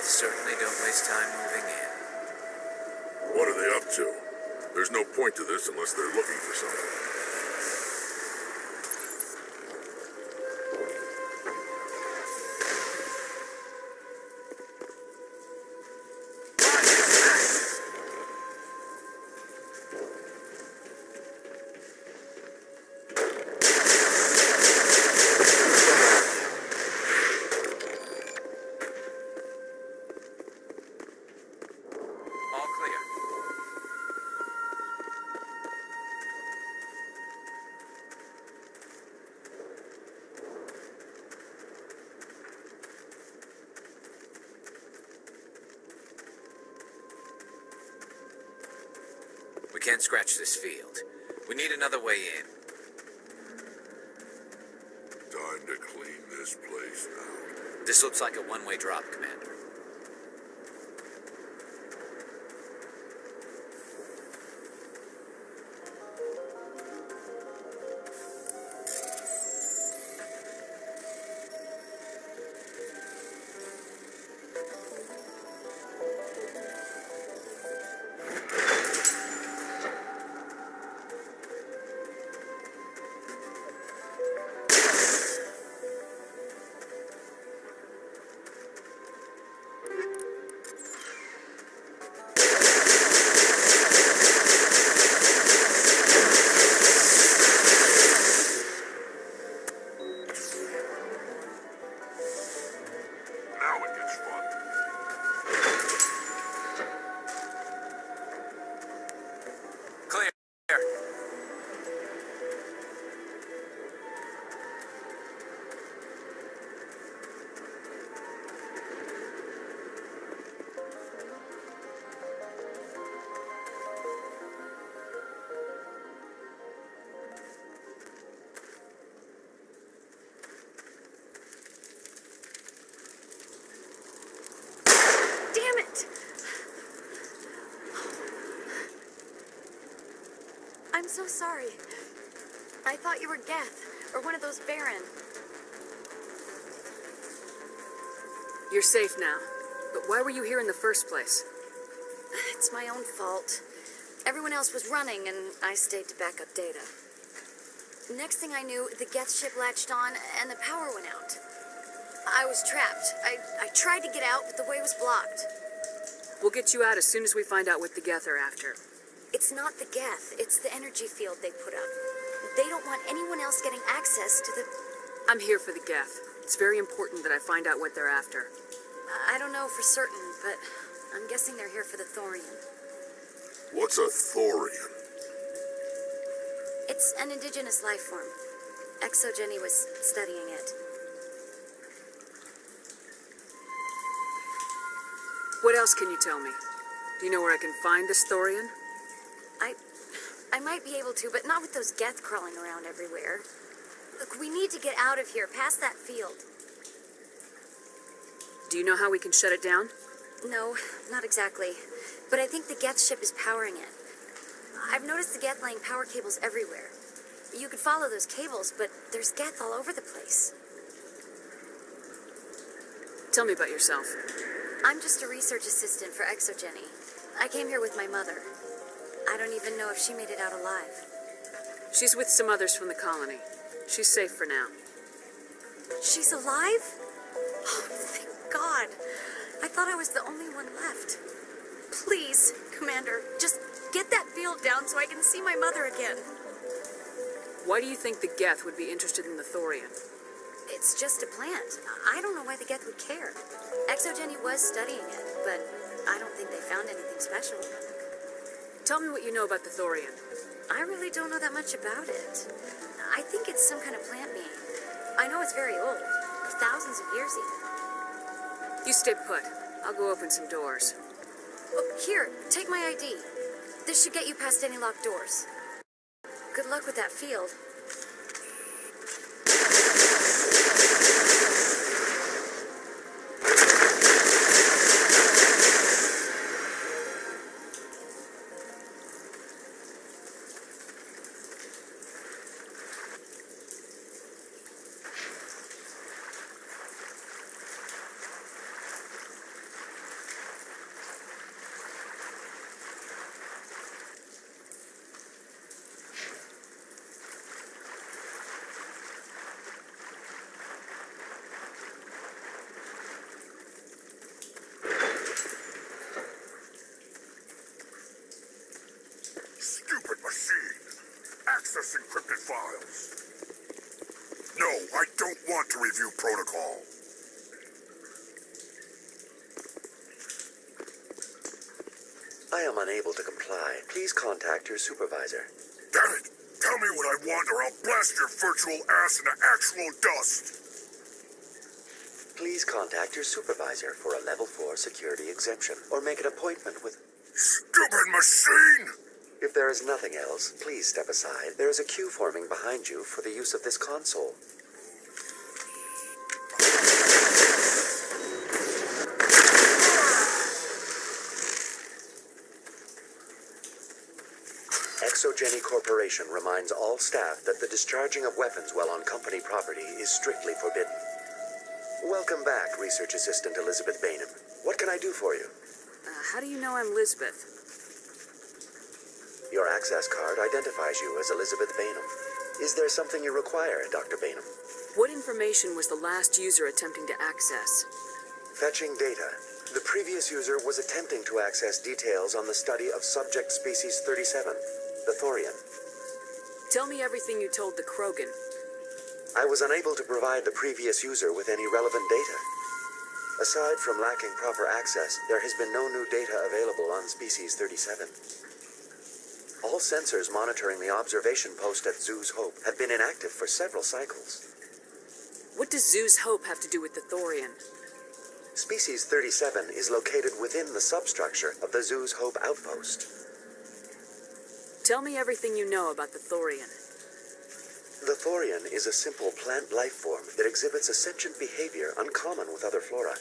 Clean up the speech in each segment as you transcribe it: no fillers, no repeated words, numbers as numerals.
Certainly don't waste time moving in. What are they up to? There's no point to this unless they're looking for something. All clear. We can't scratch this field. We need another way in. Time to clean this place out. This looks like a one-way drop, Commander. Now it gets fun. Clear. Damn it! I'm so sorry. I thought you were Geth, or one of those Baron. You're safe now. But why were you here in the first place? It's my own fault. Everyone else was running, and I stayed to back up data. Next thing I knew, the Geth ship latched on, and the power went out. I was trapped. I tried to get out, but the way was blocked. We'll get you out as soon as we find out what the Geth are after. It's not the Geth, it's the energy field they put up. They don't want anyone else getting access to the... I'm here for the Geth. It's very important that I find out what they're after. I don't know for certain, but I'm guessing they're here for the Thorian. What's a Thorian? It's an indigenous life form. Exogeny was studying it. What else can you tell me? Do you know where I can find this Thorian? I might be able to, but not with those Geth crawling around everywhere. Look, we need to get out of here, past that field. Do you know how we can shut it down? No, not exactly. But I think the Geth ship is powering it. I've noticed the Geth laying power cables everywhere. You could follow those cables, but there's Geth all over the place. Tell me about yourself. I'm just a research assistant for Exogeny. I came here with my mother. I don't even know if she made it out alive. She's with some others from the colony. She's safe for now. She's alive? Oh, thank God. I thought I was the only one left. Please, Commander, just get that field down so I can see my mother again. Why do you think the Geth would be interested in the Thorian? It's just a plant. I don't know why the Geth would care. Exogeny was studying it, but I don't think they found anything special. Tell me what you know about the Thorian. I really don't know that much about it. I think it's some kind of plant being. I know it's very old. Thousands of years even. You stay put. I'll go open some doors. Oh, here, take my ID. This should get you past any locked doors. Good luck with that field. No, I don't want to review protocol. I am unable to comply. Please contact your supervisor. Damn it! Tell me what I want or I'll blast your virtual ass into actual dust! Please contact your supervisor for a level 4 security exemption, or make an appointment with... Stupid machine! If there is nothing else, please step aside. There is a queue forming behind you for the use of this console. Exogeny Corporation reminds all staff that the discharging of weapons while on company property is strictly forbidden. Welcome back, Research Assistant Elizabeth Bainham. What can I do for you? How do you know I'm Lisbeth? Your access card identifies you as Elizabeth Bainham. Is there something you require, Dr. Bainham? What information was the last user attempting to access? Fetching data. The previous user was attempting to access details on the study of subject species 37, the Thorian. Tell me everything you told the Krogan. I was unable to provide the previous user with any relevant data. Aside from lacking proper access, there has been no new data available on species 37. All sensors monitoring the observation post at Zoo's Hope have been inactive for several cycles. What does Zoo's Hope have to do with the Thorian? Species 37 is located within the substructure of the Zoo's Hope outpost. Tell me everything you know about the Thorian. The Thorian is a simple plant life form that exhibits a sentient behavior uncommon with other flora.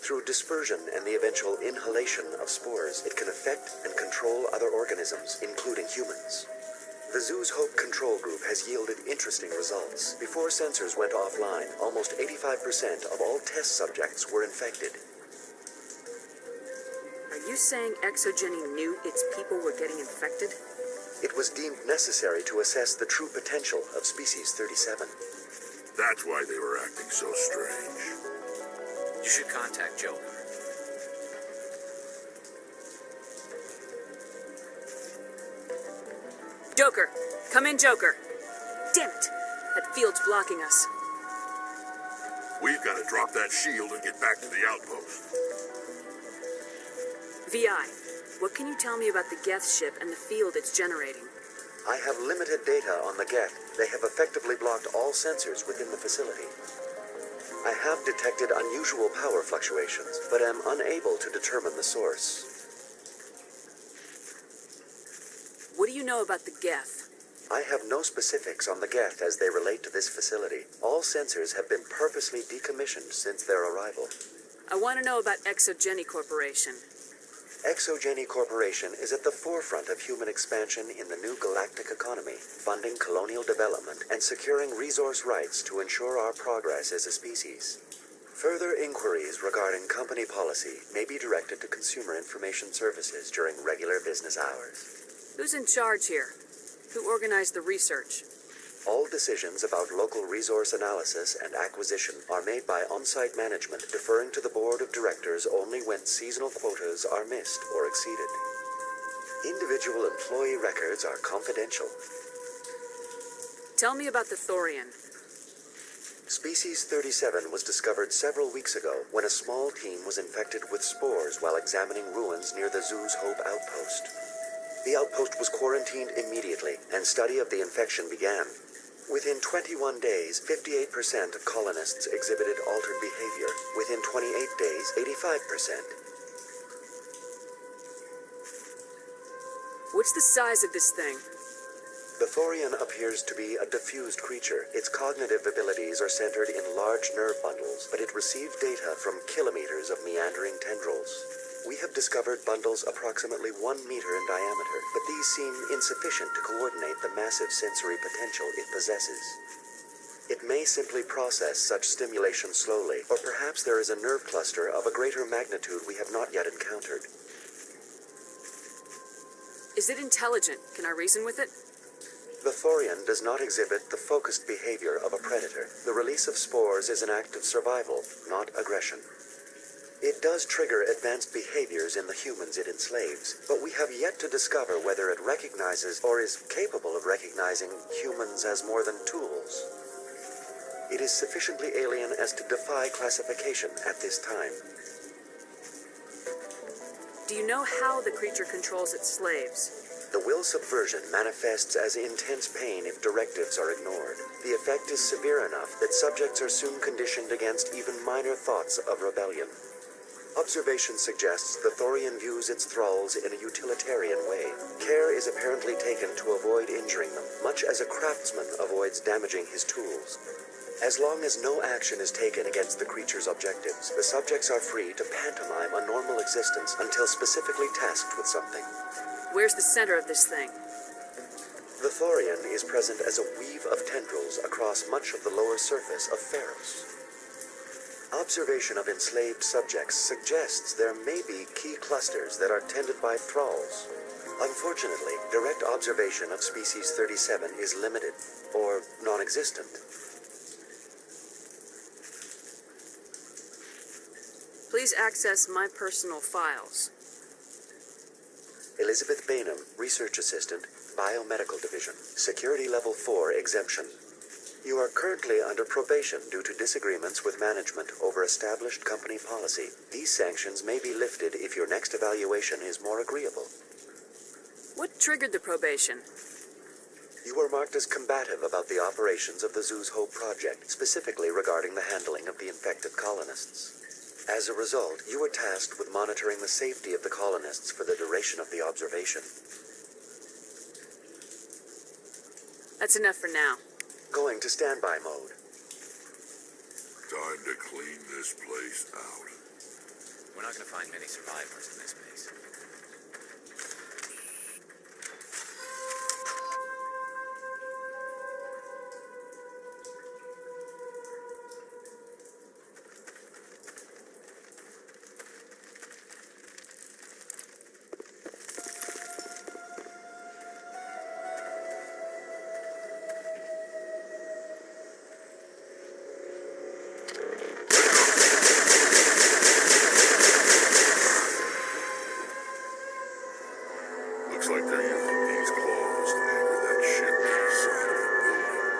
Through dispersion and the eventual inhalation of spores, it can affect and control other organisms, including humans. The Zoo's Hope control group has yielded interesting results. Before sensors went offline, almost 85% of all test subjects were infected. Are you saying Exogeny knew its people were getting infected? It was deemed necessary to assess the true potential of species 37. That's why they were acting so strange. You should contact Joker. Joker! Come in, Joker! Damn it! That field's blocking us. We've got to drop that shield and get back to the outpost. VI, what can you tell me about the Geth ship and the field it's generating? I have limited data on the Geth. They have effectively blocked all sensors within the facility. I have detected unusual power fluctuations, but am unable to determine the source. What do you know about the Geth? I have no specifics on the Geth as they relate to this facility. All sensors have been purposely decommissioned since their arrival. I want to know about Exogeny Corporation. Exogeny Corporation is at the forefront of human expansion in the new galactic economy, funding colonial development and securing resource rights to ensure our progress as a species. Further inquiries regarding company policy may be directed to Consumer Information Services during regular business hours. Who's in charge here? Who organized the research? All decisions about local resource analysis and acquisition are made by on-site management, deferring to the board of directors only when seasonal quotas are missed or exceeded. Individual employee records are confidential. Tell me about the Thorian. Species 37 was discovered several weeks ago when a small team was infected with spores while examining ruins near the Zoo's Hope outpost. The outpost was quarantined immediately, and study of the infection began. Within 21 days, 58% of colonists exhibited altered behavior. Within 28 days, 85%. What's the size of this thing? The Thorian appears to be a diffused creature. Its cognitive abilities are centered in large nerve bundles, but it receives data from kilometers of meandering tendrils. We have discovered bundles approximately 1 meter in diameter, but these seem insufficient to coordinate the massive sensory potential it possesses. It may simply process such stimulation slowly, or perhaps there is a nerve cluster of a greater magnitude we have not yet encountered. Is it intelligent? Can I reason with it? The Thorian does not exhibit the focused behavior of a predator. The release of spores is an act of survival, not aggression. It does trigger advanced behaviors in the humans it enslaves, but we have yet to discover whether it recognizes or is capable of recognizing humans as more than tools. It is sufficiently alien as to defy classification at this time. Do you know how the creature controls its slaves? The will subversion manifests as intense pain if directives are ignored. The effect is severe enough that subjects are soon conditioned against even minor thoughts of rebellion. Observation suggests the Thorian views its thralls in a utilitarian way. Care is apparently taken to avoid injuring them, much as a craftsman avoids damaging his tools. As long as no action is taken against the creature's objectives, the subjects are free to pantomime a normal existence until specifically tasked with something. Where's the center of this thing? The Thorian is present as a weave of tendrils across much of the lower surface of Pharos. Observation of enslaved subjects suggests there may be key clusters that are tended by thralls. Unfortunately, direct observation of species 37 is limited, or non-existent. Please access my personal files. Elizabeth Bainham, Research Assistant, Biomedical Division, Security Level 4 exemption. You are currently under probation due to disagreements with management over established company policy. These sanctions may be lifted if your next evaluation is more agreeable. What triggered the probation? You were marked as combative about the operations of the Zeus Hope project, specifically regarding the handling of the infected colonists. As a result, you were tasked with monitoring the safety of the colonists for the duration of the observation. That's enough for now. Going to standby mode. Time to clean this place out. We're not gonna find many survivors in this base. Looks like they're using these claws to anchor that ship to the side of the building.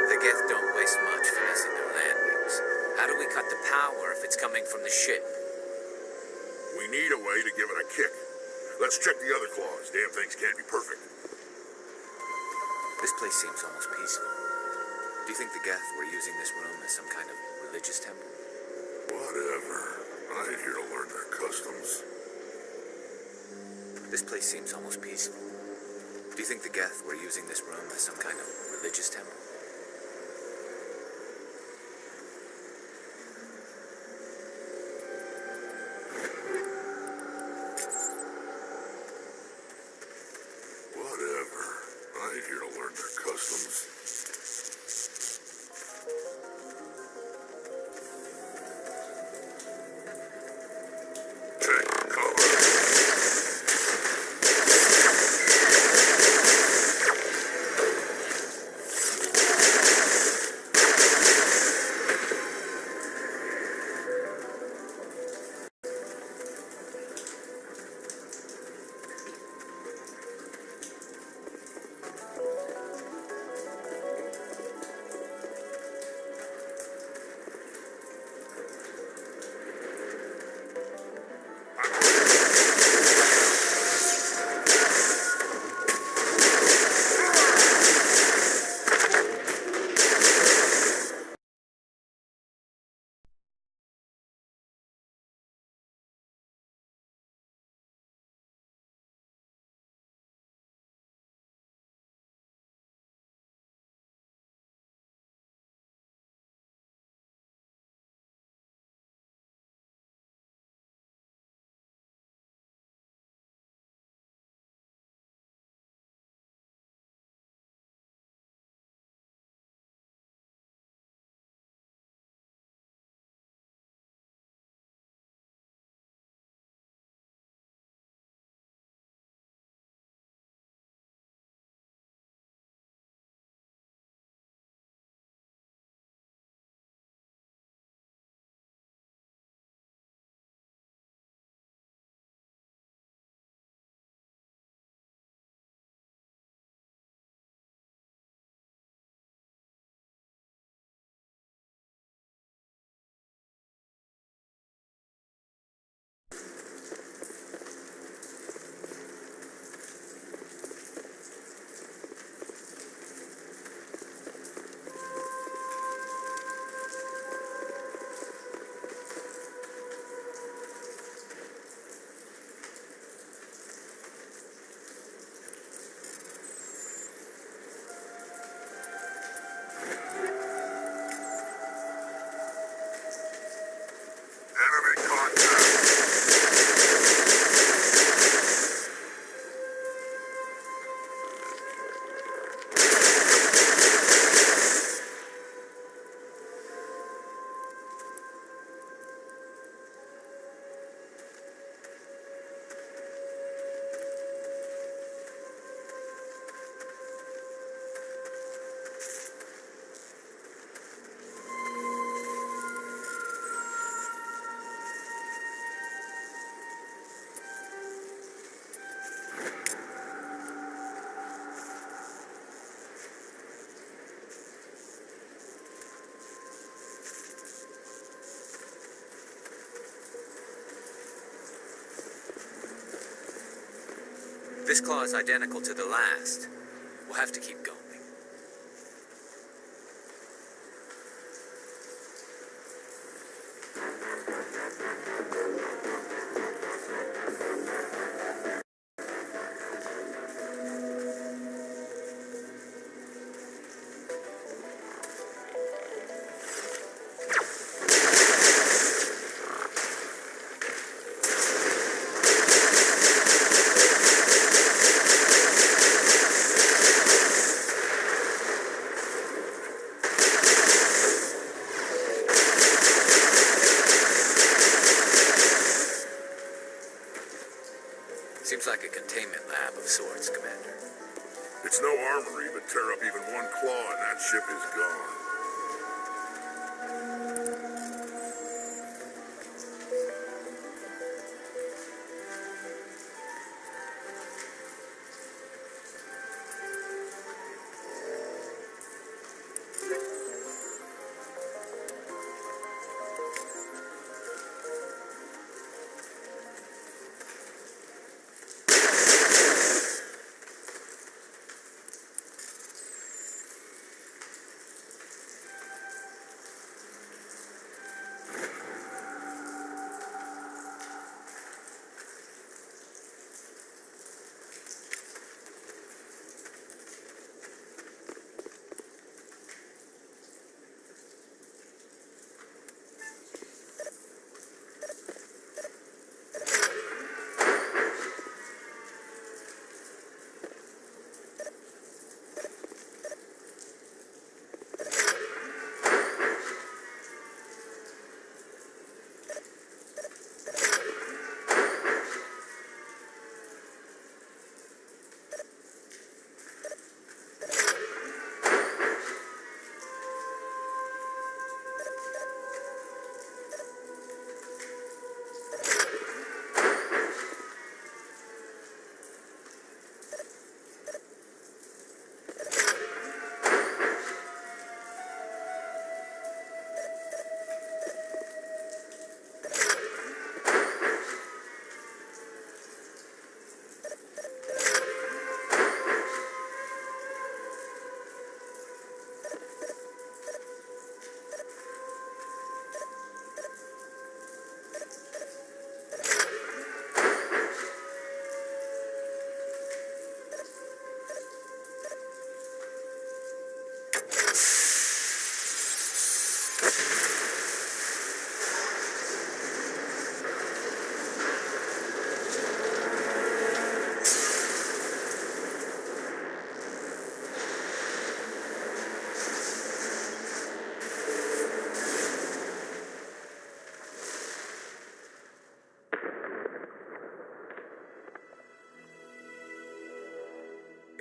The Geth don't waste much finessing their landings. How do we cut the power if it's coming from the ship? We need a way to give it a kick. Let's check the other claws. Damn things can't be perfect. This place seems almost peaceful. Do you think the Geth were using this room as some kind of religious temple? Whatever. I ain't here to learn their customs. This place seems almost peaceful. Do you think the Geth were using this room as some kind of religious temple? Whatever. I ain't here to learn their customs. Take cover. this claw is identical to the last, we'll have to keep going. Seems like a containment lab of sorts, Commander. It's no armory, but tear up even one claw and that ship is gone.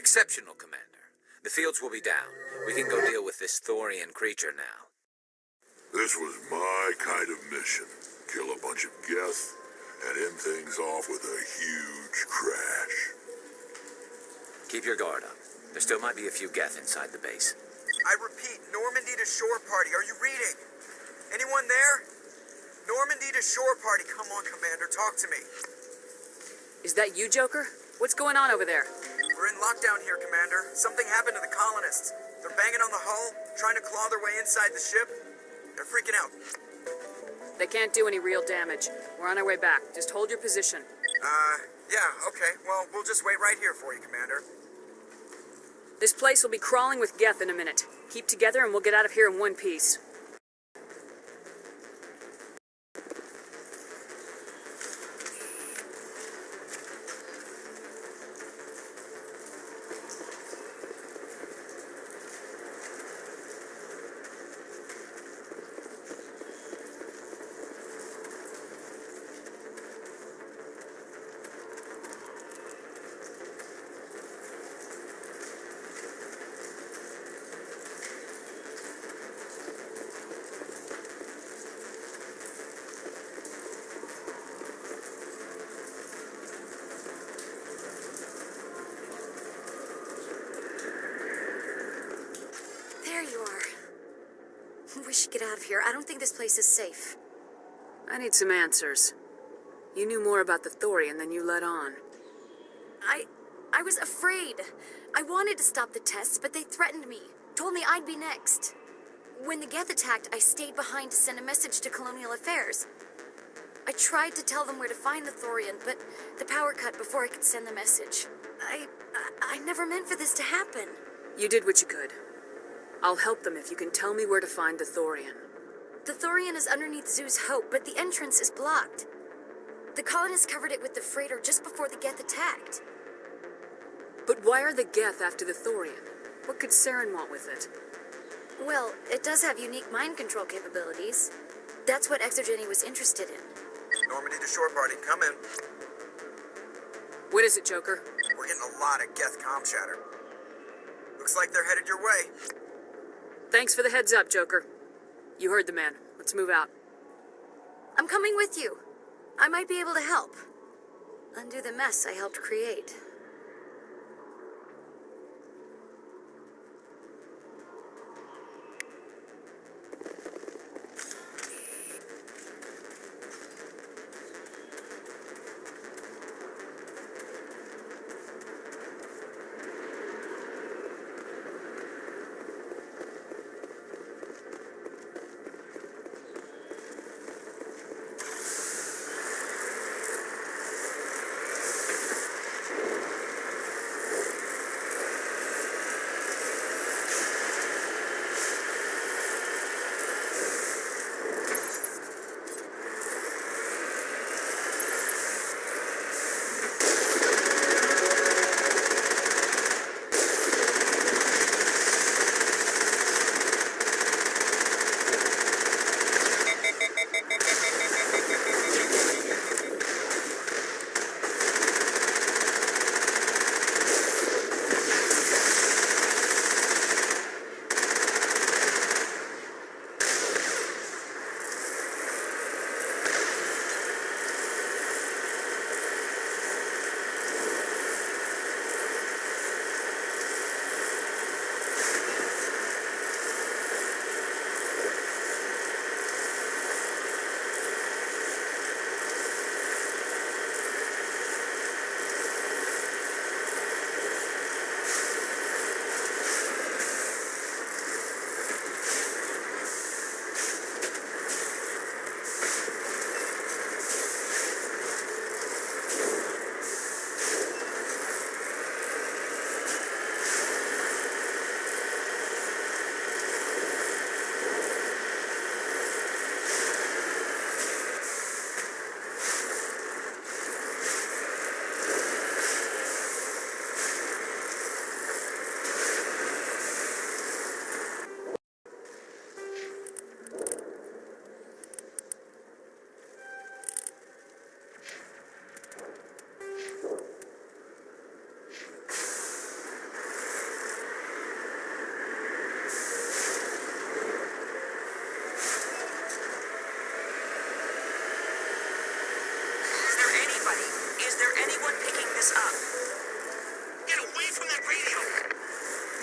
Exceptional, Commander. The fields will be down. We can go deal with this Thorian creature now. This was my kind of mission. Kill a bunch of Geth and end things off with a huge crash. Keep your guard up. There still might be a few Geth inside the base. I repeat, Normandy to shore party. Are you reading? Anyone there? Normandy to shore party. Come on, Commander, talk to me. Is that you, Joker? What's going on over there? We're in lockdown here, Commander. Something happened to the colonists. They're banging on the hull, trying to claw their way inside the ship. They're freaking out. They can't do any real damage. We're on our way back. Just hold your position. Yeah, okay. Well, we'll just wait right here for you, Commander. This place will be crawling with Geth in a minute. Keep together and we'll get out of here in one piece. There you are. We should get out of here. I don't think this place is safe. I need some answers. You knew more about the Thorian than you let on. I was afraid. I wanted to stop the tests, but they threatened me. Told me I'd be next. When the Geth attacked, I stayed behind to send a message to Colonial Affairs. I tried to tell them where to find the Thorian, but the power cut before I could send the message. I never meant for this to happen. You did what you could. I'll help them if you can tell me where to find the Thorian. The Thorian is underneath Zoo's Hope, but the entrance is blocked. The colonists covered it with the freighter just before the Geth attacked. But why are the Geth after the Thorian? What could Saren want with it? Well, it does have unique mind control capabilities. That's what Exogeny was interested in. Normandy to shore party, come in. What is it, Joker? We're getting a lot of Geth comm chatter. Looks like they're headed your way. Thanks for the heads up, Joker. You heard the man. Let's move out. I'm coming with you. I might be able to help. Undo the mess I helped create.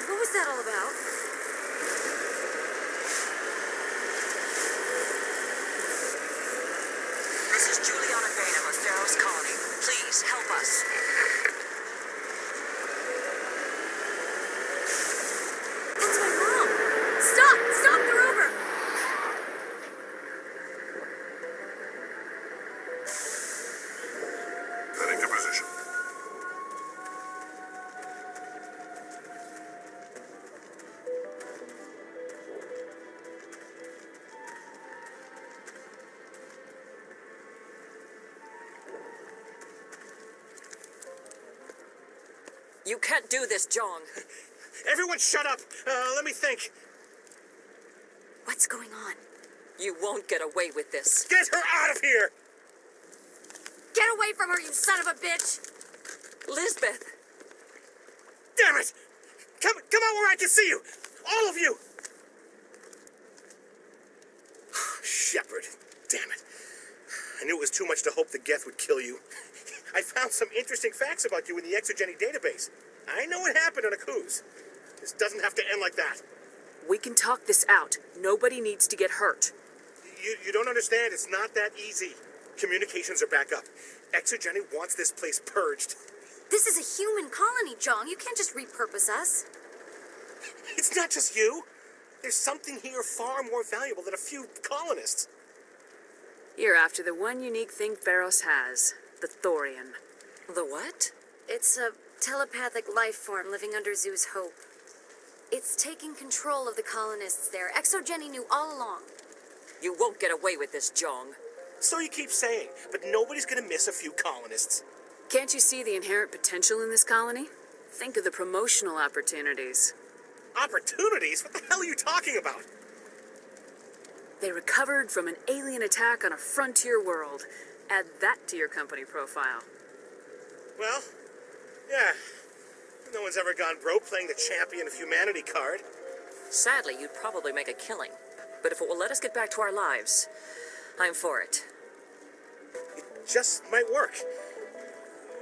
What was that all about? This is Juliana Beta of Pharaoh's Colony. Please help us. That's my mom! Stop! Stop! They're over! Heading to position. You can't do this, Jong. Everyone shut up! Let me think. What's going on? You won't get away with this. Get her out of here! Get away from her, you son of a bitch! Lisbeth! Damn it! Come out where I can see you! All of you! Shepard, damn it. I knew it was too much to hope the Geth would kill you. I found some interesting facts about you in the Exogeny database. I know what happened on Akuz. This doesn't have to end like that. We can talk this out. Nobody needs to get hurt. You don't understand. It's not that easy. Communications are back up. Exogeny wants this place purged. This is a human colony, Jong. You can't just repurpose us. It's not just you. There's something here far more valuable than a few colonists. You're after the one unique thing Pharos has, the Thorian. The what? It's a telepathic life form living under Zoo's hope. It's taking control of the colonists there. Exogeny knew all along. You won't get away with this, Jong. So you keep saying, but nobody's gonna miss a few colonists. Can't you see the inherent potential in this colony? Think of the promotional opportunities. Opportunities? What the hell are you talking about? They recovered from an alien attack on a frontier world. Add that to your company profile. Well, yeah. No one's ever gone broke playing the champion of humanity card. Sadly, you'd probably make a killing. But if it will let us get back to our lives, I'm for it. It just might work.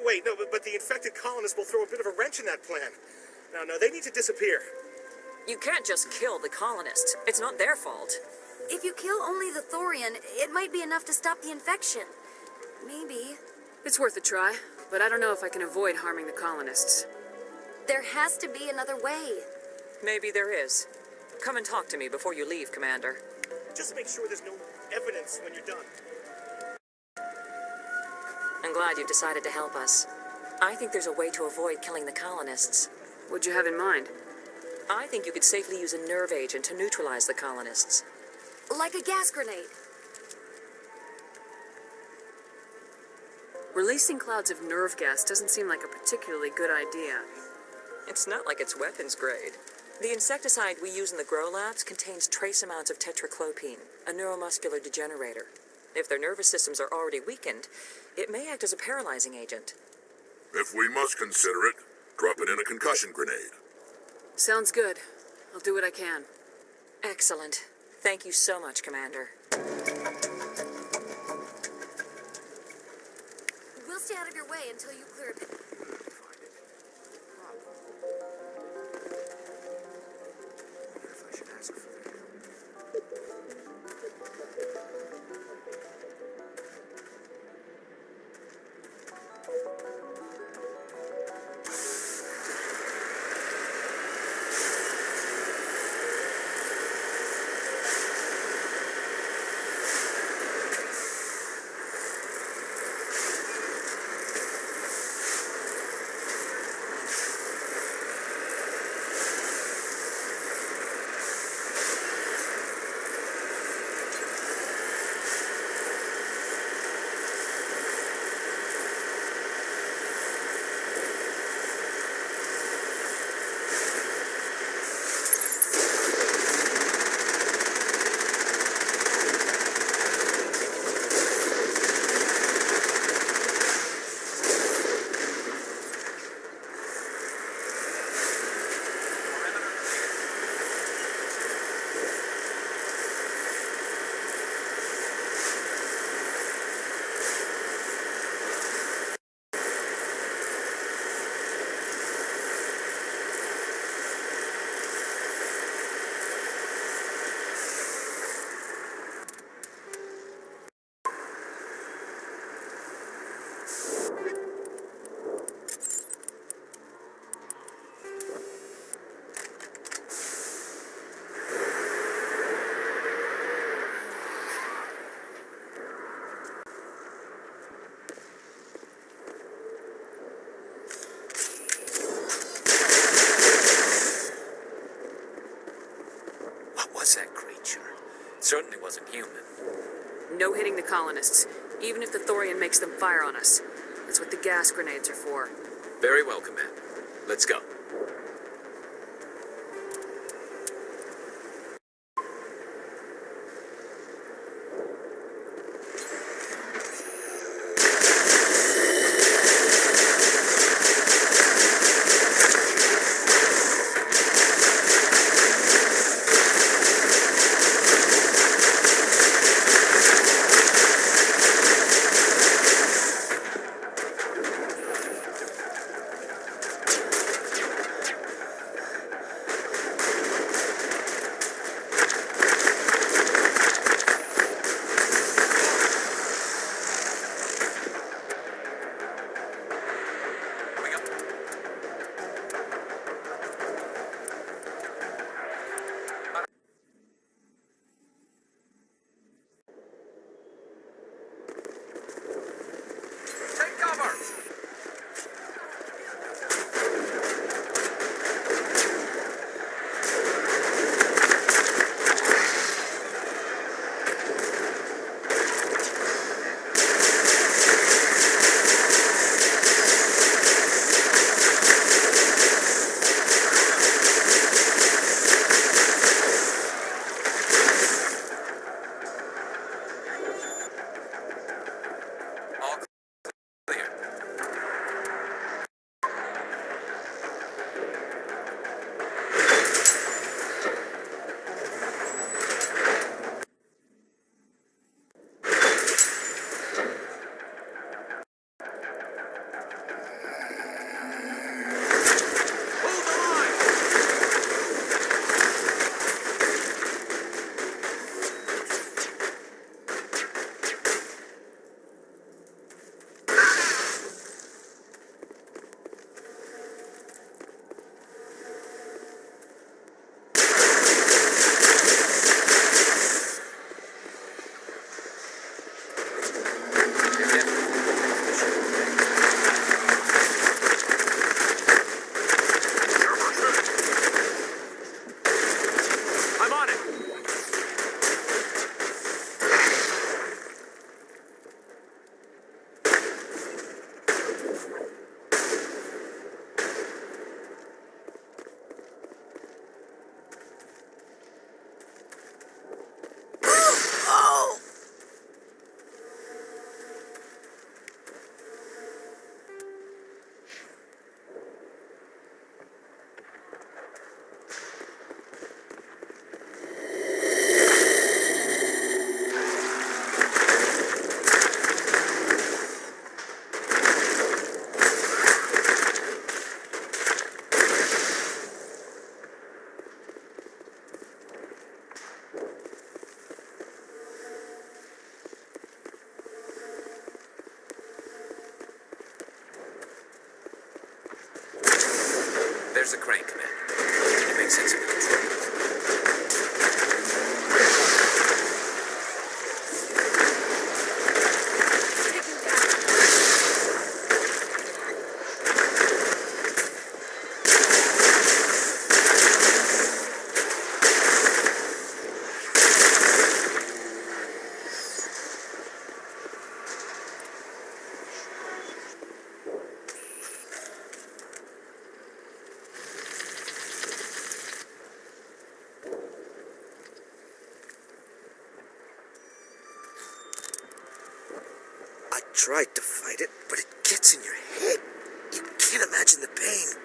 Wait, no, but the infected colonists will throw a bit of a wrench in that plan. No, they need to disappear. You can't just kill the colonists. It's not their fault. If you kill only the Thorian, it might be enough to stop the infection. Maybe. It's worth a try, but I don't know if I can avoid harming the colonists. There has to be another way. Maybe there is. Come and talk to me before you leave, Commander. Just make sure there's no evidence when you're done. I'm glad you've decided to help us. I think there's a way to avoid killing the colonists. What'd you have in mind? I think you could safely use a nerve agent to neutralize the colonists. Like a gas grenade. Releasing clouds of nerve gas doesn't seem like a particularly good idea. It's not like it's weapons grade. The insecticide we use in the grow labs contains trace amounts of tetraclopine, a neuromuscular degenerator. If their nervous systems are already weakened, it may act as a paralyzing agent. If we must consider it, drop it in a concussion grenade. Sounds good. I'll do what I can. Excellent. Thank you so much, Commander. We'll stay out of your way until you clear it. Certainly wasn't human. No hitting the colonists, even if the Thorian makes them fire on us. That's what the gas grenades are for. Very well, Commander. Let's go. there's the crane, Commander. It makes sense of the controls. I tried to fight it, but it gets in your head. You can't imagine the pain.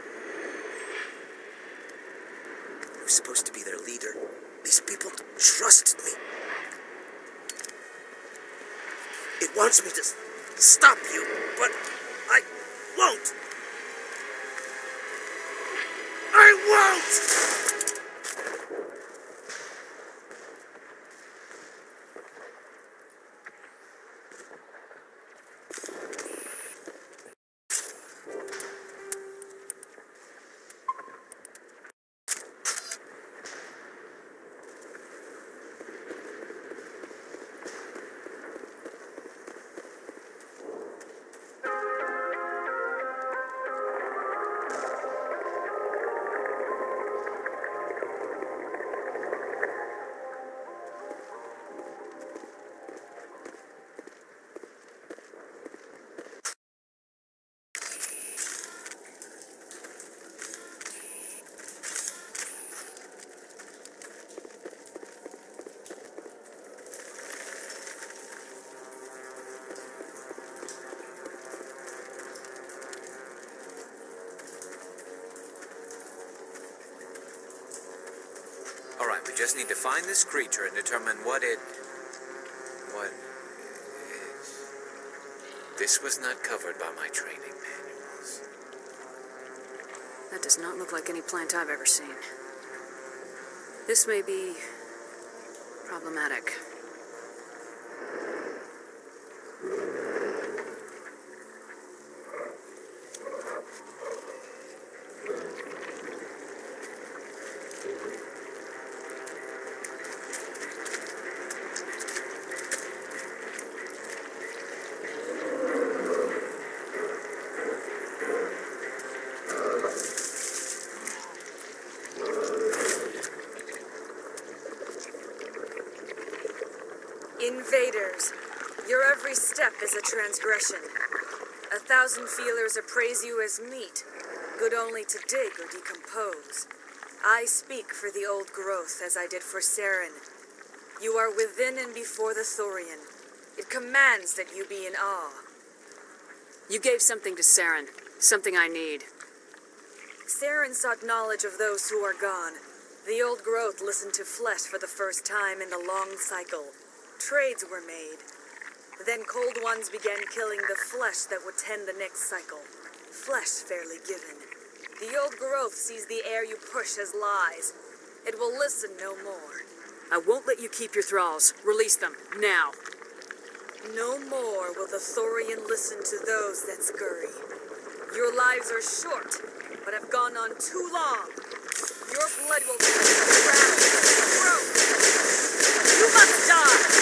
I was supposed to be their leader. These people trusted me. It wants me to stop you, but I won't. I won't! All right, we just need to find this creature and determine what is. This was not covered by my training manuals. That does not look like any plant I've ever seen. This may be problematic. Invaders, your every step is a transgression. 1,000 feelers appraise you as meat, good only to dig or decompose. I speak for the old growth as I did for Saren. You are within and before the Thorian. It commands that you be in awe. You gave something to Saren, something I need. Saren sought knowledge of those who are gone. The old growth listened to flesh for the first time in the long cycle. Trades were made. Then cold ones began killing the flesh that would tend the next cycle. Flesh fairly given. The old growth sees the air you push as lies. It will listen no more. I won't let you keep your thralls. Release them, now. No more will the Thorian listen to those that scurry. Your lives are short, but have gone on too long. Your blood will touch the ground with its throat. You must die!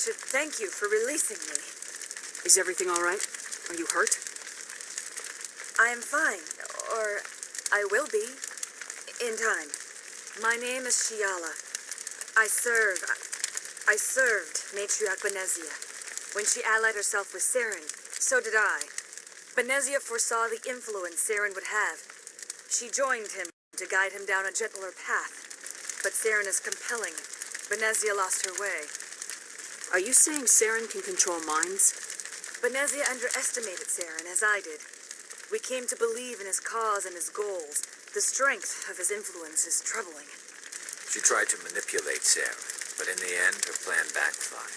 should thank you for releasing me. Is everything all right? Are you hurt? I am fine, or I will be, in time. My name is Shiala. I served Matriarch Benezia. When she allied herself with Saren, so did I. Benezia foresaw the influence Saren would have. She joined him to guide him down a gentler path. But Saren is compelling. Benezia lost her way. Are you saying Saren can control minds? Benezia underestimated Saren, as I did. We came to believe in his cause and his goals. The strength of his influence is troubling. She tried to manipulate Sarah, but in the end, her plan backfired.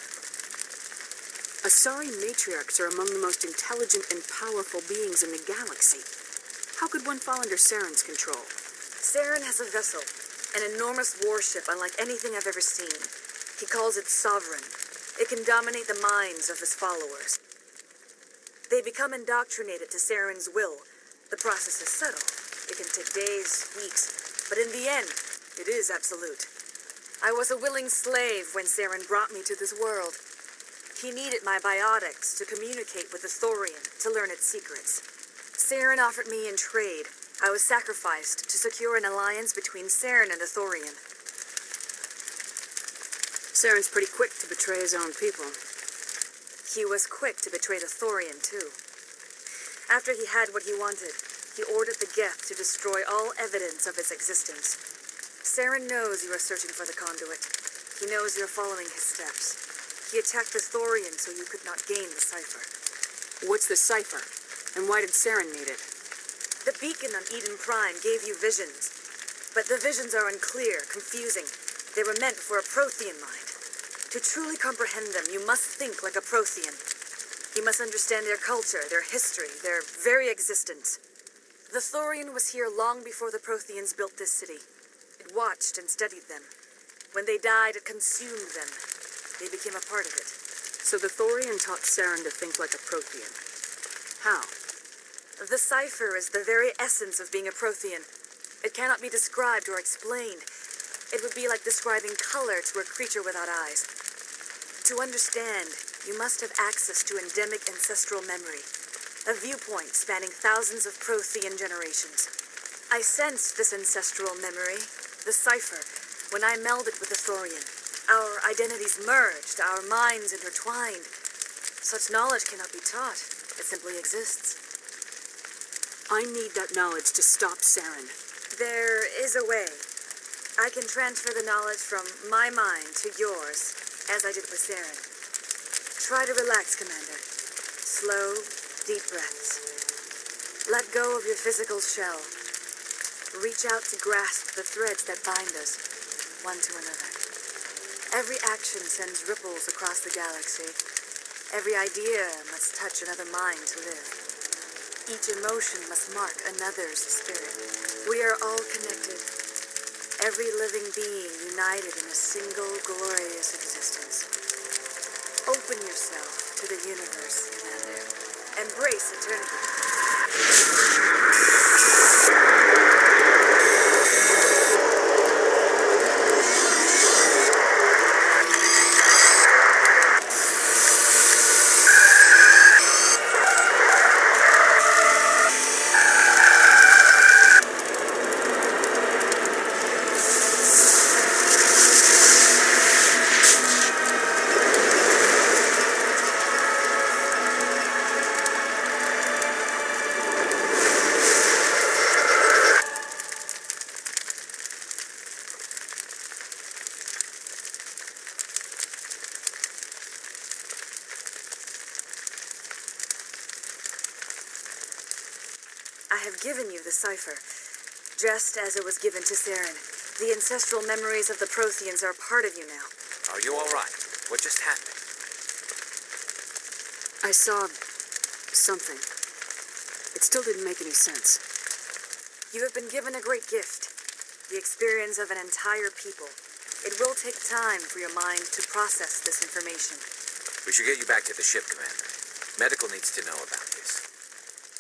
Asari matriarchs are among the most intelligent and powerful beings in the galaxy. How could one fall under Saren's control? Saren has a vessel, an enormous warship unlike anything I've ever seen. He calls it Sovereign. It can dominate the minds of his followers. They become indoctrinated to Saren's will. The process is subtle. It can take days, weeks, but in the end, it is absolute. I was a willing slave when Saren brought me to this world. He needed my biotics to communicate with the Thorian, to learn its secrets. Saren offered me in trade. I was sacrificed to secure an alliance between Saren and the Thorian. Saren's pretty quick to betray his own people. He was quick to betray the Thorian, too. After he had what he wanted, he ordered the Geth to destroy all evidence of its existence. Saren knows you are searching for the conduit. He knows you're following his steps. He attacked the Thorian so you could not gain the cipher. What's the cipher? And why did Saren need it? The beacon on Eden Prime gave you visions. But the visions are unclear, confusing. They were meant for a Prothean mind. To truly comprehend them, you must think like a Prothean. You must understand their culture, their history, their very existence. The Thorian was here long before the Protheans built this city. It watched and studied them. When they died, it consumed them. They became a part of it. So the Thorian taught Saren to think like a Prothean. How? The cipher is the very essence of being a Prothean. It cannot be described or explained. It would be like describing color to a creature without eyes. To understand, you must have access to endemic ancestral memory, a viewpoint spanning thousands of Prothean generations. I sensed this ancestral memory, the cipher, when I melded with the Thorian. Our identities merged, our minds intertwined. Such knowledge cannot be taught. It simply exists. I need that knowledge to stop Saren. There is a way. I can transfer the knowledge from my mind to yours, as I did with Saren. Try to relax, Commander. Slow, deep breaths. Let go of your physical shell. Reach out to grasp the threads that bind us, one to another. Every action sends ripples across the galaxy. Every idea must touch another mind to live. Each emotion must mark another's spirit. We are all connected. Every living being united in a single glorious existence. Open yourself to the universe, Commander. Embrace eternity. I have given you the cipher, just as it was given to Saren. The ancestral memories of the Protheans are part of you now. Are you all right? What just happened? I saw something. It still didn't make any sense. You have been given a great gift, the experience of an entire people. It will take time for your mind to process this information. We should get you back to the ship, Commander. Medical needs to know about this.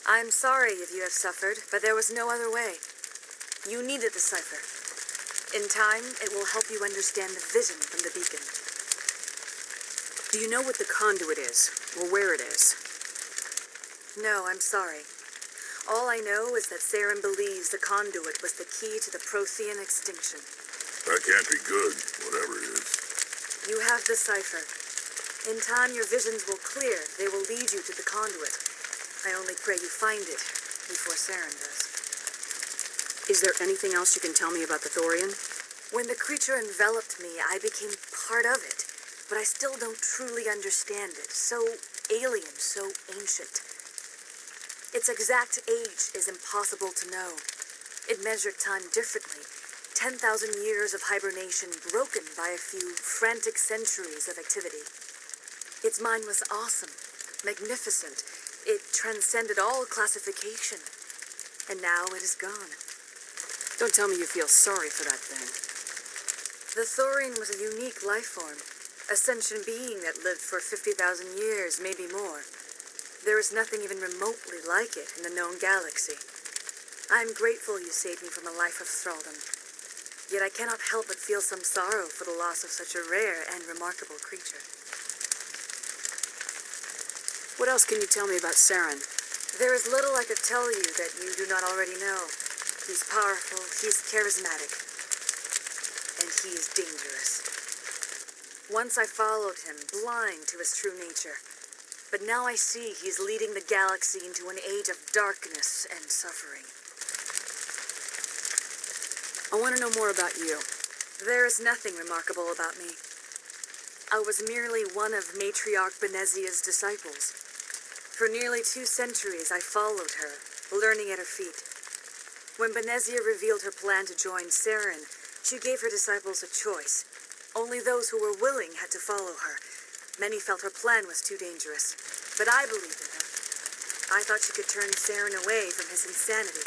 I'm sorry if you have suffered, but there was no other way. You needed the cipher. In time, it will help you understand the vision from the beacon. Do you know what the conduit is, or where it is? No, I'm sorry. All I know is that Saren believes the conduit was the key to the Prothean extinction. That can't be good, whatever it is. You have the cipher. In time, your visions will clear. They will lead you to the conduit. I only pray you find it before Saren does. Is there anything else you can tell me about the Thorian? When the creature enveloped me, I became part of it. But I still don't truly understand it. So alien, so ancient. Its exact age is impossible to know. It measured time differently. 10,000 years of hibernation broken by a few frantic centuries of activity. Its mind was awesome, magnificent. It transcended all classification. And now it is gone. Don't tell me you feel sorry for that thing. The Thorian was a unique life form. A sentient being that lived for 50,000 years, maybe more. There is nothing even remotely like it in the known galaxy. I am grateful you saved me from a life of thraldom. Yet I cannot help but feel some sorrow for the loss of such a rare and remarkable creature. What else can you tell me about Saren? There is little I could tell you that you do not already know. He's powerful, he's charismatic, and he is dangerous. Once I followed him, blind to his true nature. But now I see he's leading the galaxy into an age of darkness and suffering. I want to know more about you. There is nothing remarkable about me. I was merely one of Matriarch Benezia's disciples. For nearly 2 centuries I followed her, learning at her feet. When Benezia revealed her plan to join Saren, she gave her disciples a choice. Only those who were willing had to follow her. Many felt her plan was too dangerous, but I believed in her. I thought she could turn Saren away from his insanity.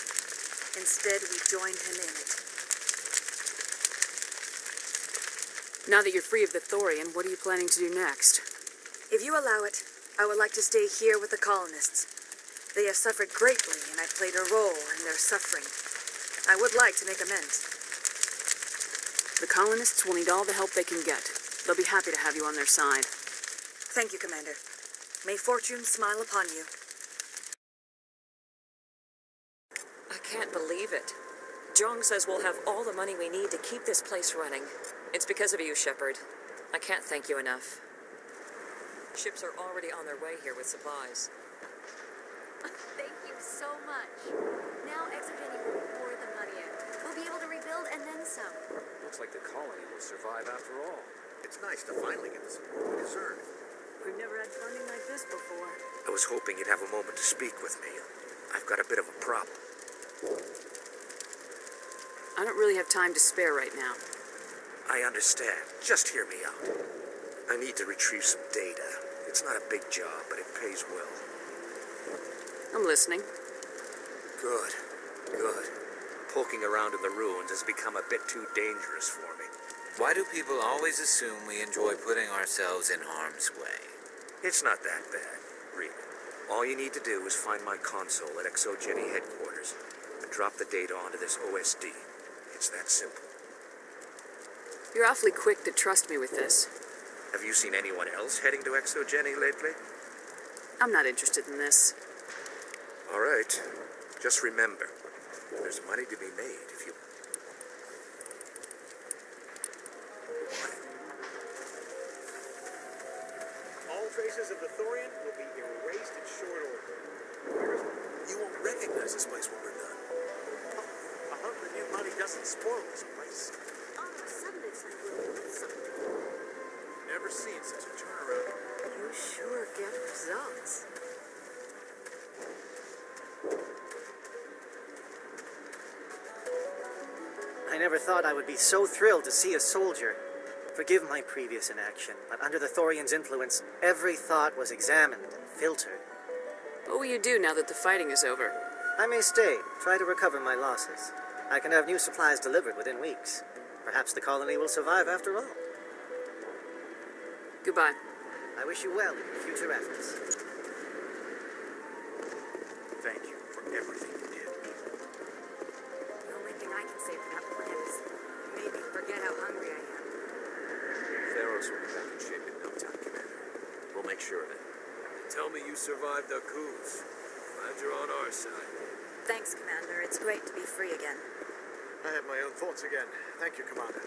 Instead, we joined him in it. Now that you're free of the Thorian, what are you planning to do next? If you allow it, I would like to stay here with the colonists. They have suffered greatly, and I've played a role in their suffering. I would like to make amends. The colonists will need all the help they can get. They'll be happy to have you on their side. Thank you, Commander. May fortune smile upon you. I can't believe it. Jong says we'll have all the money we need to keep this place running. It's because of you, Shepard. I can't thank you enough. Ships are already on their way here with supplies. Thank you so much. Now ExoGeni will pour the money in. We'll be able to rebuild and then some. Looks like the colony will survive after all. It's nice to finally get the support we deserve. We've never had funding like this before. I was hoping you'd have a moment to speak with me. I've got a bit of a problem. I don't really have time to spare right now. I understand. Just hear me out. I need to retrieve some data. It's not a big job, but it pays well. I'm listening. Good. Good. Poking around in the ruins has become a bit too dangerous for me. Why do people always assume we enjoy putting ourselves in harm's way? It's not that bad, really. All you need to do is find my console at ExoGeni headquarters and drop the data onto this OSD. It's that simple. You're awfully quick to trust me with this. Have you seen anyone else heading to ExoGeni lately? I'm not interested in this. All right. Just remember, there's money to be made if you... All traces of the Thorian will be erased in short order. You won't recognize this place when we're done. I hope the new money doesn't spoil this place. All of a sudden, it's like we're doing something. Never seen such a turnaround. You sure get results. I never thought I would be so thrilled to see a soldier. Forgive my previous inaction, but under the Thorian's influence, every thought was examined and filtered. What will you do now that the fighting is over? I may stay, try to recover my losses. I can have new supplies delivered within weeks. Perhaps the colony will survive after all. Goodbye. I wish you well in your future efforts. Thank you for everything you did. The only thing I can say for that plan is maybe forget how hungry I am. Theros will be back in shape in no time, Commander. survived the coups. Glad you're on our side. Thanks, Commander. It's great to be free again. I have my own thoughts again. Thank you, Commander.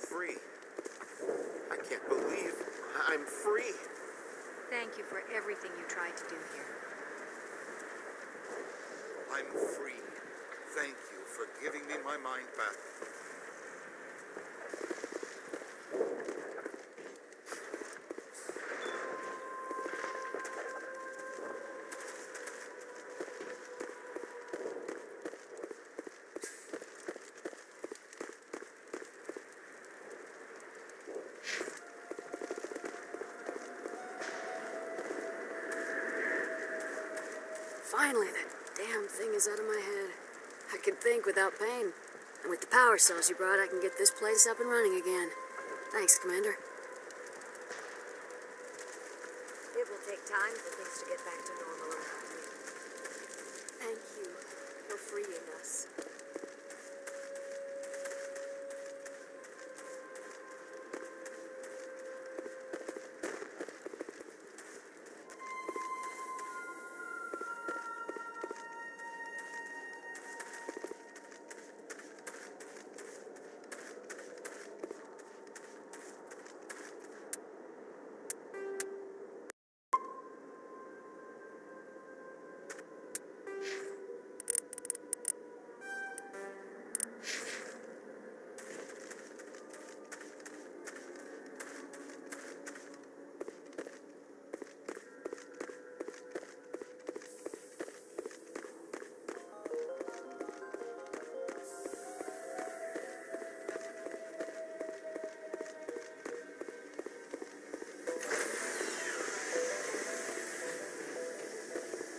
Free. I can't believe I'm free. Thank you for everything you tried to do here. I'm free. Thank you for giving me my mind back. Finally, that damn thing is out of my head. I can think without pain. And with the power cells you brought, I can get this place up and running again. Thanks, Commander. It will take time for things to get back to normal around here. Thank you for freeing us.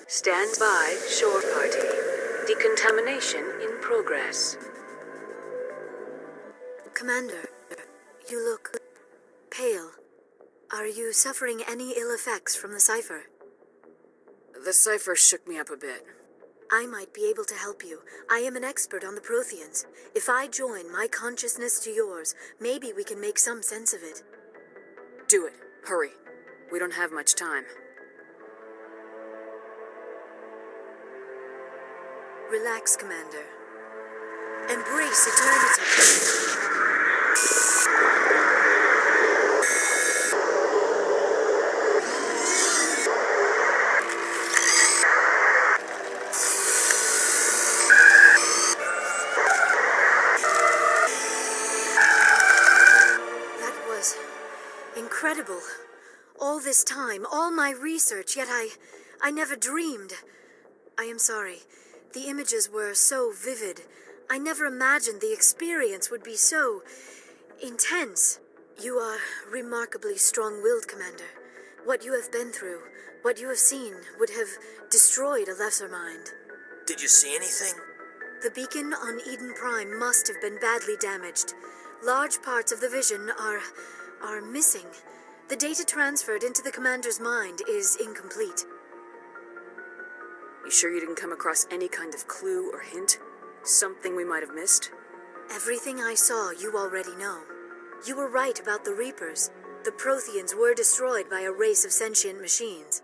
Stand by, shore party. Decontamination in progress. Commander, you look pale. Are you suffering any ill effects from the cipher? The cipher shook me up a bit. I might be able to help you. I am an expert on the Protheans. If I join my consciousness to yours, maybe we can make some sense of it. Do it. Hurry. We don't have much time. Relax, Commander. Embrace eternity. That was incredible. All this time, all my research, yet I never dreamed. I am sorry. The images were so vivid. I never imagined the experience would be so intense. You are remarkably strong-willed, Commander. What you have been through, what you have seen, would have destroyed a lesser mind. Did you see anything? The beacon on Eden Prime must have been badly damaged. Large parts of the vision are missing. The data transferred into the Commander's mind is incomplete. You sure you didn't come across any kind of clue or hint? Something we might have missed? Everything I saw, you already know. You were right about the Reapers. The Protheans were destroyed by a race of sentient machines.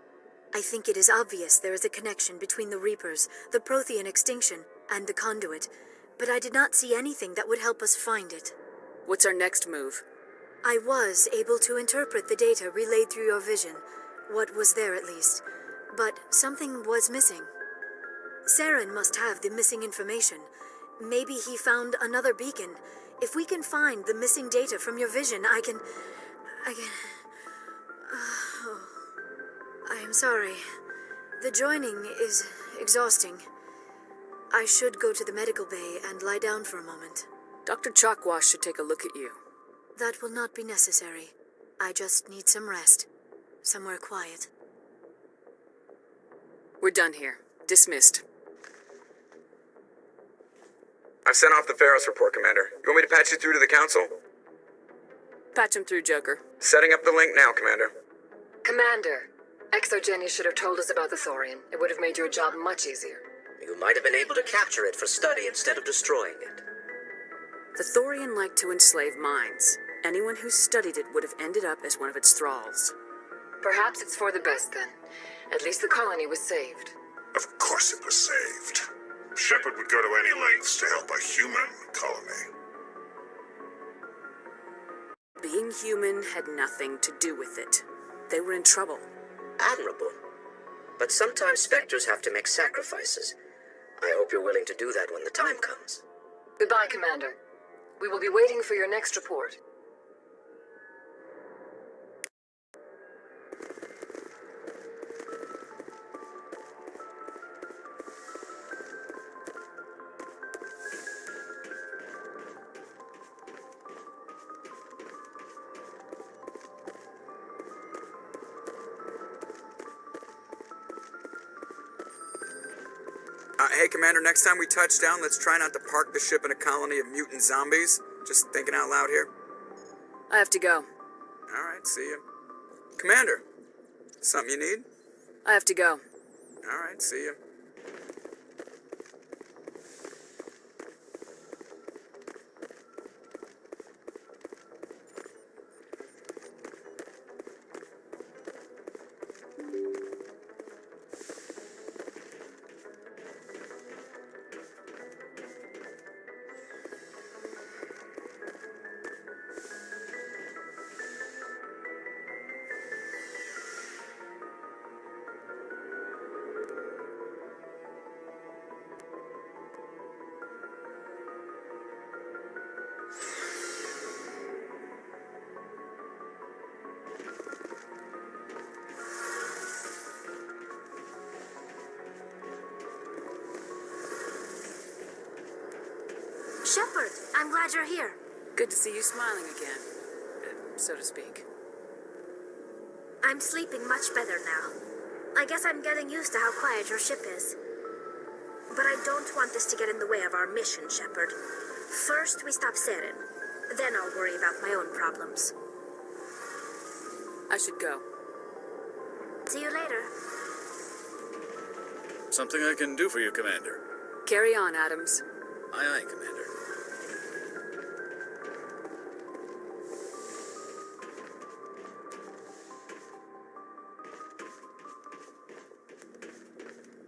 I think it is obvious there is a connection between the Reapers, the Prothean extinction, and the Conduit, but I did not see anything that would help us find it. What's our next move? I was able to interpret the data relayed through your vision, what was there at least, but something was missing. Saren must have the missing information. Maybe he found another beacon. If we can find the missing data from your vision, I can... Oh, I am sorry. The joining is exhausting. I should go to the medical bay and lie down for a moment. Dr. Chalkwash should take a look at you. That will not be necessary. I just need some rest. Somewhere quiet. We're done here. Dismissed. I've sent off the Pharos report, Commander. You want me to patch you through to the Council? Patch him through, Joker. Setting up the link now, Commander. Commander, ExoGeni should have told us about the Thorian. It would have made your job much easier. You might have been able to capture it for study instead of destroying it. The Thorian liked to enslave minds. Anyone who studied it would have ended up as one of its thralls. Perhaps it's for the best then. At least the colony was saved. Of course it was saved. Shepard would go to any lengths to help a human colony. Being human had nothing to do with it. They were in trouble. Admirable. But sometimes Spectres have to make sacrifices. I hope you're willing to do that when the time comes. Goodbye, Commander. We will be waiting for your next report. Hey, Commander, next time we touch down, let's try not to park the ship in a colony of mutant zombies. Just thinking out loud here. I have to go. All right, see you. Commander, something you need? I have to go. All right, see you. Shepard, I'm glad you're here. Good to see you smiling again, so to speak. I'm sleeping much better now. I guess I'm getting used to how quiet your ship is. But I don't want this to get in the way of our mission, Shepard. First, we stop Saren. Then I'll worry about my own problems. I should go. See you later. Something I can do for you, Commander. Carry on, Adams. Aye, aye, Commander.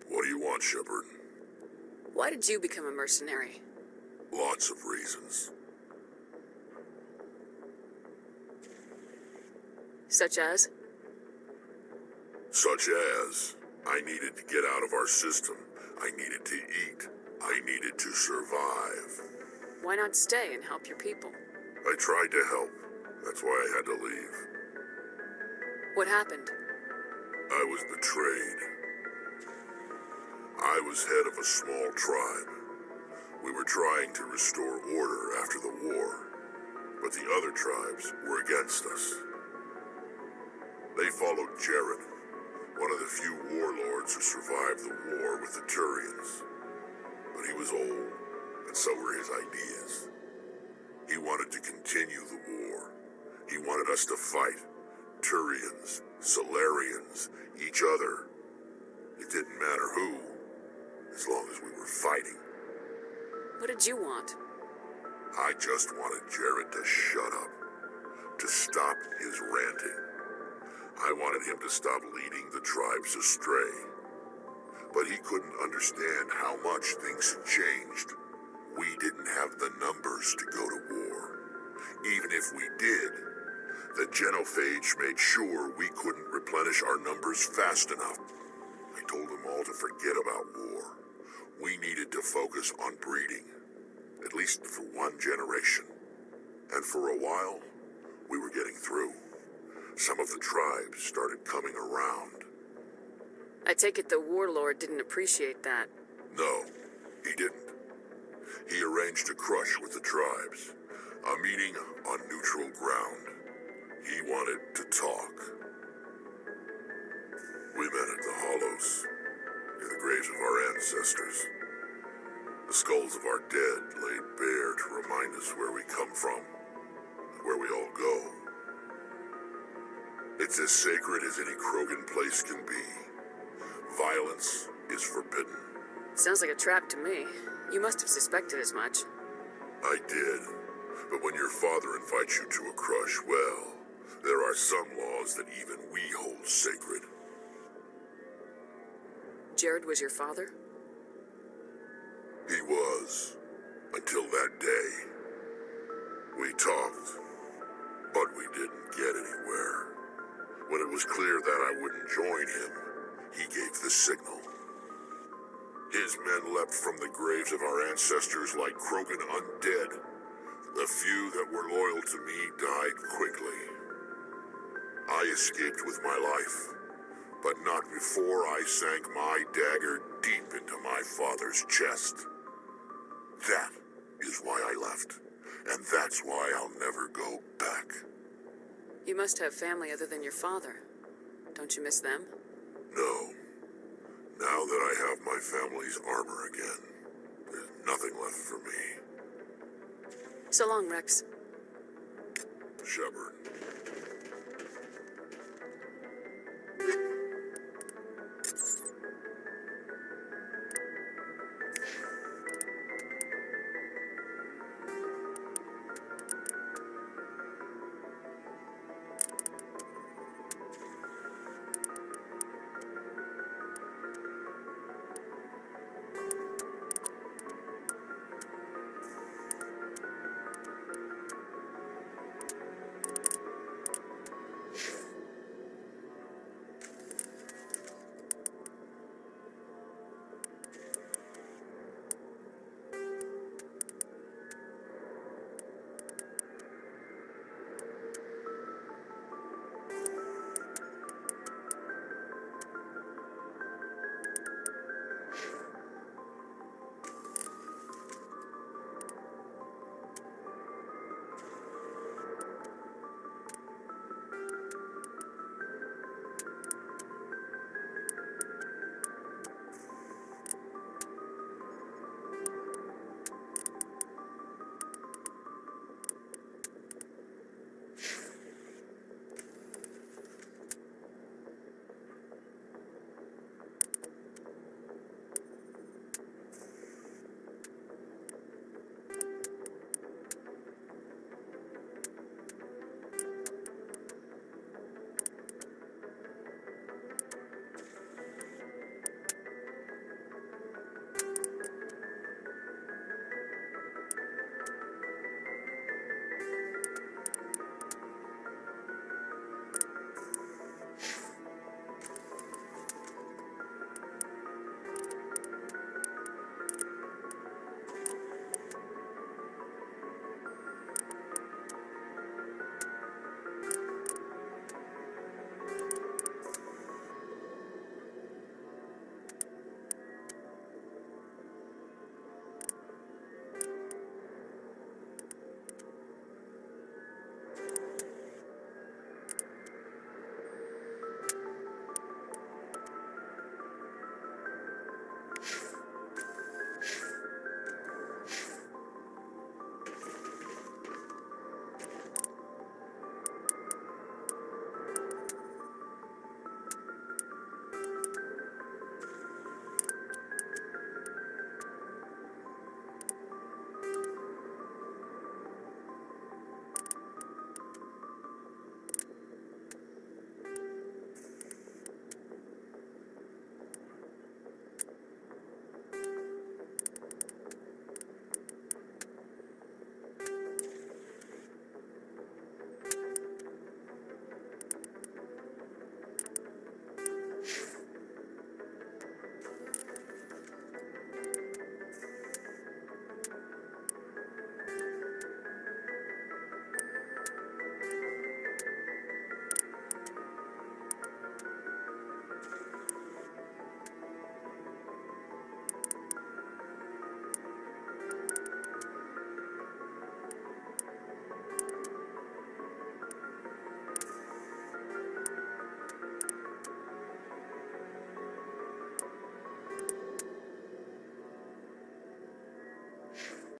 What do you want, Shepard? Why did you become a mercenary? Lots of reasons. Such as? Such as, I needed to get out of our system. I needed to eat. I needed to survive. Why not stay and help your people? I tried to help. That's why I had to leave. What happened? I was betrayed. I was head of a small tribe. We were trying to restore order after the war, but the other tribes were against us. They followed Jared, one of the few warlords who survived the war with the Turians. But he was old, and so were his ideas. He wanted to continue the war. He wanted us to fight. Turians, Solarians, each other. It didn't matter who, as long as we were fighting. What did you want? I just wanted Jared to shut up, to stop his ranting. I wanted him to stop leading the tribes astray. But he couldn't understand how much things had changed. We didn't have the numbers to go to war. Even if we did, the genophage made sure we couldn't replenish our numbers fast enough. I told them all to forget about war. We needed to focus on breeding, at least for one generation. And for a while, we were getting through. Some of the tribes started coming around. I take it the warlord didn't appreciate that. No, he didn't. He arranged a crush with the tribes, a meeting on neutral ground. He wanted to talk. We met at the Hollows, near the graves of our ancestors. The skulls of our dead laid bare to remind us where we come from and where we all go. It's as sacred as any Krogan place can be. Violence is forbidden. Sounds like a trap to me. You must have suspected as much. I did. But when your father invites you to a crush, well, there are some laws that even we hold sacred. Jared was your father? He was. Until that day. We talked, but we didn't get anywhere. When it was clear that I wouldn't join him, he gave the signal. His men leapt from the graves of our ancestors like Krogan undead. The few that were loyal to me died quickly. I escaped with my life, but not before I sank my dagger deep into my father's chest. That is why I left, and that's why I'll never go back. You must have family other than your father. Don't you miss them? No. Now that I have my family's armor again, there's nothing left for me. So long, Rex. Shepard.